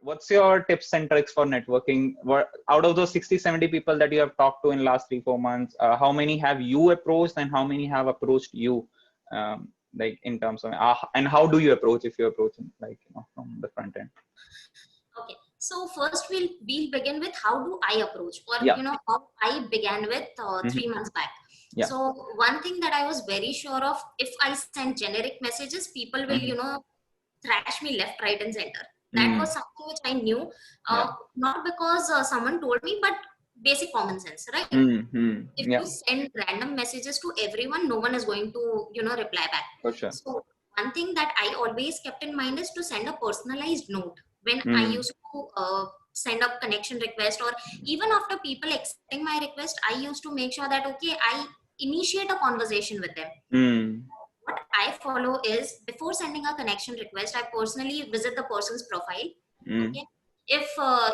What's your tips and tricks for networking? What, out of those 60, 70 people that you have talked to in last 3-4 months, how many have you approached and how many have approached you? Like in terms of, and how do you approach if you're approaching like, from the front end? Okay. So first we'll begin with how do I approach, or Yeah. how I began with 3 months back. Yeah. So one thing that I was very sure of, if I send generic messages, people will thrash me left, right, and center. That was something which I knew, not because someone told me, but basic common sense, right? If you send random messages to everyone, no one is going to reply back. For sure. So one thing that I always kept in mind is to send a personalized note when I used to send up connection request, or even after people accepting my request, I used to make sure that okay, I initiate a conversation with them. What I follow is, before sending a connection request, I personally visit the person's profile. Okay. If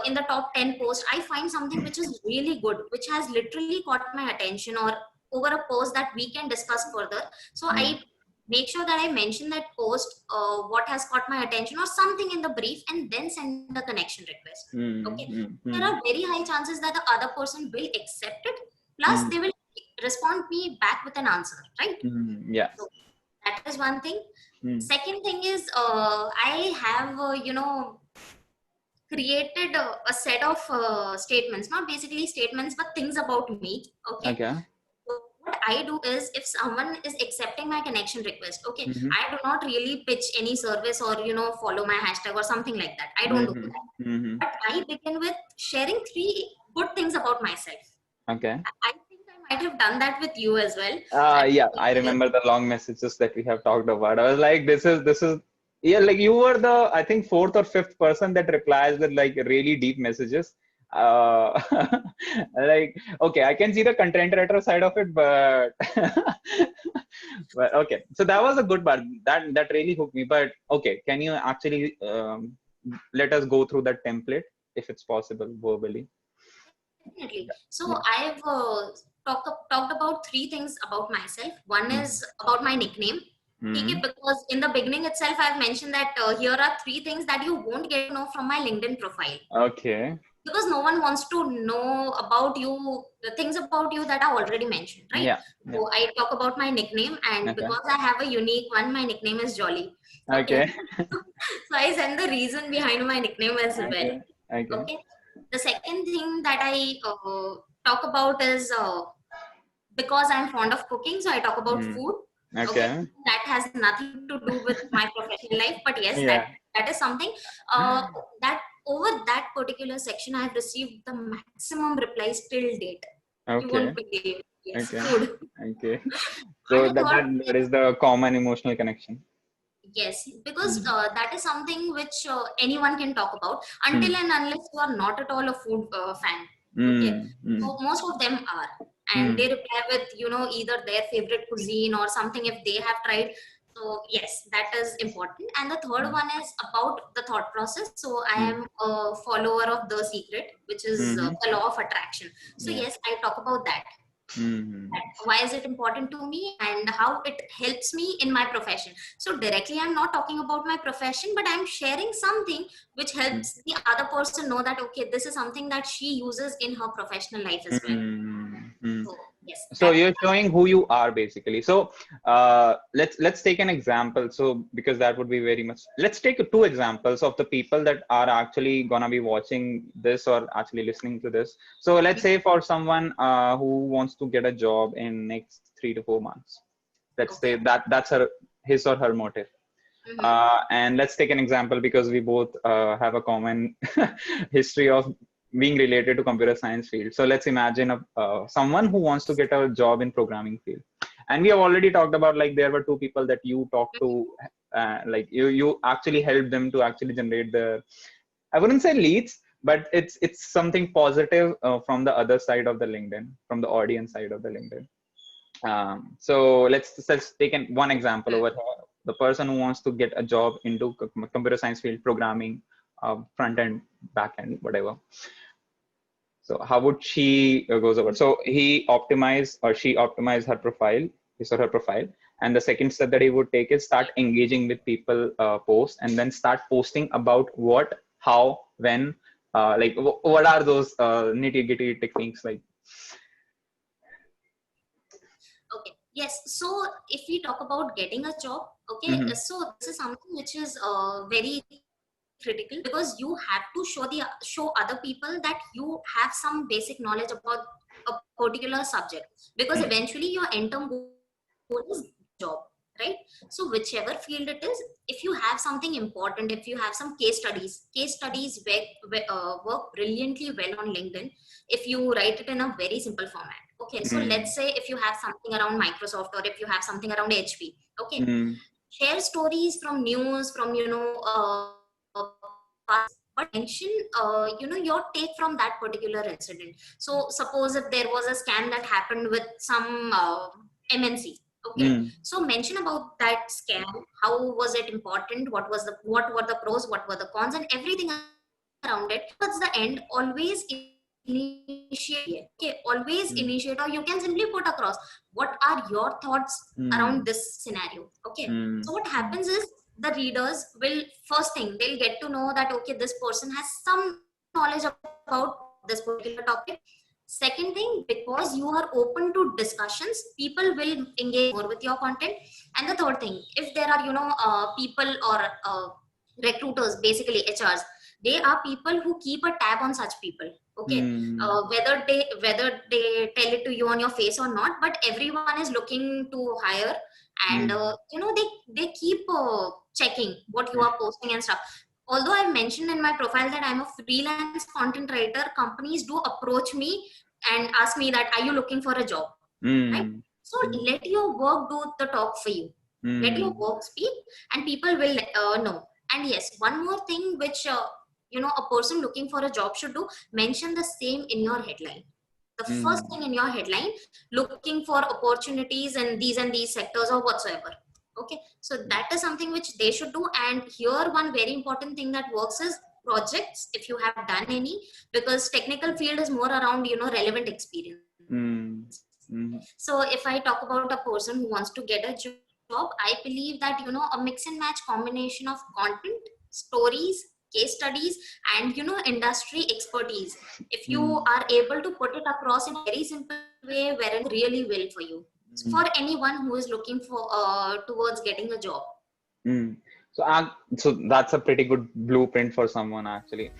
in the top 10 posts I find something which is really good, which has literally caught my attention, or over a post that we can discuss further, so I make sure that I mention that post, what has caught my attention or something in the brief, and then send the connection request. Okay. There are very high chances that the other person will accept it, plus they will respond me back with an answer, right? Yeah. So that is one thing. Second thing is, I have created a set of statements, not basically statements, but things about me. Okay. So what I do is, if someone is accepting my connection request, okay, I do not really pitch any service or follow my hashtag or something like that. I don't do that. But I begin with sharing 3 good things about myself. Okay. I think I might have done that with you as well. Yeah, I remember the long messages that we have talked about. I was like, this is yeah, like you were the, I think, 4th or 5th person that replies with like really deep messages. Like, okay, I can see the content writer side of it, but but okay. So that was a good part. That really hooked me. But okay, can you actually let us go through that template if it's possible verbally? Definitely. So I've talked about 3 things about myself. One is about my nickname. Okay, because in the beginning itself, I've mentioned that here are 3 things that you won't get to know from my LinkedIn profile. Okay. Because no one wants to know about you, the things about you that are already mentioned, right? So I talk about my nickname, and because I have a unique one, my nickname is Jolly. Okay. So I send the reason behind my nickname as well. Okay. The second thing that I talk about is, because I'm fond of cooking, so I talk about food. Okay. That has nothing to do with my professional life, but yes, that is something that over that particular section I have received the maximum replies till date. You won't believe. Yes, food. Okay. So that is the common emotional connection. Yes, because that is something which anyone can talk about, until and unless you are not at all a food fan. Okay. So most of them are, and they reply with either their favorite cuisine or something if they have tried. So yes, that is important. And the third one is about the thought process. So I am a follower of The Secret, which is the law of attraction. So yes, I talk about that. Why is it important to me and how it helps me in my profession. So directly I'm not talking about my profession, but I'm sharing something which helps the other person know that okay, this is something that she uses in her professional life as well. So yes, so you're showing who you are basically. So let's take an example. So because that would be very much, let's take 2 examples of the people that are actually gonna be watching this or actually listening to this. So let's say for someone who wants to get a job in next 3 to 4 months, let's say that's his or her motive. And let's take an example, because we both have a common history of being related to computer science field. So let's imagine someone who wants to get a job in programming field. And we have already talked about, like, there were 2 people that you talked to, like you actually helped them to actually generate the, I wouldn't say leads, but it's something positive from the other side of the LinkedIn, from the audience side of the LinkedIn. So let's take one example over here. The person who wants to get a job into computer science field, programming, front end, back end, whatever. So how would she goes over? So he optimize or she optimize her profile, his or her profile. And the second step that he would take is start engaging with people post, and then start posting about how, when, like what are those nitty-gritty techniques like? Okay. Yes. So if we talk about getting a job, okay, Mm-hmm. so this is something which is very critical, because you have to show other people that you have some basic knowledge about a particular subject, because eventually your end term goal is job, right? So whichever field it is, if you have something important, if you have some case studies work brilliantly well on LinkedIn if you write it in a very simple format. Okay, so Mm-hmm. let's say if you have something around Microsoft, or if you have something around HP, okay, Mm-hmm. share stories from news, from past, but mention your take from that particular incident. So suppose if there was a scam that happened with some MNC, okay, so mention about that scam, how was it important, what were the pros, what were the cons, and everything around it. Towards the end, always initiate, okay, always Mm-hmm. initiate, or you can simply put across what are your thoughts around this scenario. Okay, so what Mm-hmm. happens is the readers will, first thing, they'll get to know that okay, this person has some knowledge about this particular topic. Second thing, because you are open to discussions, people will engage more with your content. And the third thing, if there are people or recruiters, basically HRs, they are people who keep a tab on such people. Okay, Mm-hmm. whether they tell it to you on your face or not, but everyone is looking to hire. And they keep checking what you are posting and stuff. Although I've mentioned in my profile that I'm a freelance content writer, companies do approach me and ask me that, are you looking for a job, right? Mm-hmm. So let your work do the talk for you. Let your Mm-hmm. work speak, and people will know. And yes, one more thing which a person looking for a job should do: mention the same in your headline. The first Mm-hmm. thing in your headline: looking for opportunities in these and these sectors or whatsoever. Okay, so that is something which they should do. And here, one very important thing that works is projects, if you have done any, because technical field is more around relevant experience. Mm-hmm. So if I talk about a person who wants to get a job, I believe that a mix and match combination of content, stories, case studies, and industry expertise, if you Mm-hmm. are able to put it across in a very simple way wherein it really well for you, for anyone who is looking for towards getting a job. Mm. So, so that's a pretty good blueprint for someone actually.